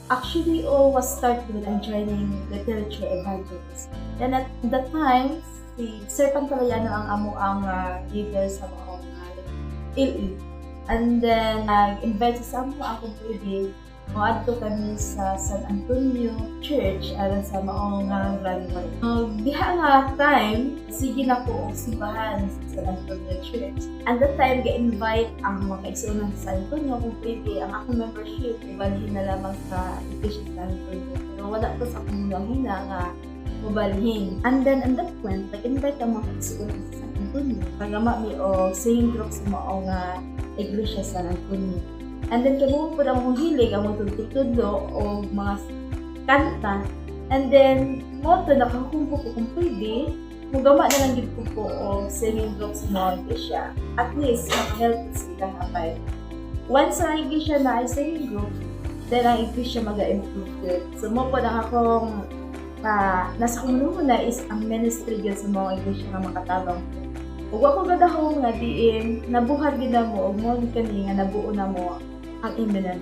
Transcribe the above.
Actually, all was started when I'm joining literature evangelist. Then at that time, si Sir Pantalayano ang amo ang leader sa mga LE. And then, nag-invite sa amo akong pwede moadto kami sa San Antonio Church aron sa maong runway. Diha nga time, sige na ko og simbahan sa San Antonio Church. And that time, ga-invite ang mga kaigsunan sa San Antonio kung pwede ang akong membership ibalhin na lamang sa Iglesia San Antonio. Pero wala to sa akong hina nga mubalhin. And then, at that point, nag-invite ang mga kaigsunan sa San Antonio. Pagama mi o singing group sa maong Iglesia San Antonio. And then, kamo po ang mong hilig, ang mong tutudlo o mga kanta. And then, mo ito, nakakumpo ko kung pwede, magama na lang din po o singing group sa mga iglesia. At least, makahelp sila kapay. Once ang iglesia na ay singing group, then ang iglesia mag-improve. So, mo po na akong nasa kumuna is ang ministry yun sa mga iglesia na makatabang po. Ug ako gadahong nga diin nabuhat gid mo og mo kani nga nabuo na mo ang imminent.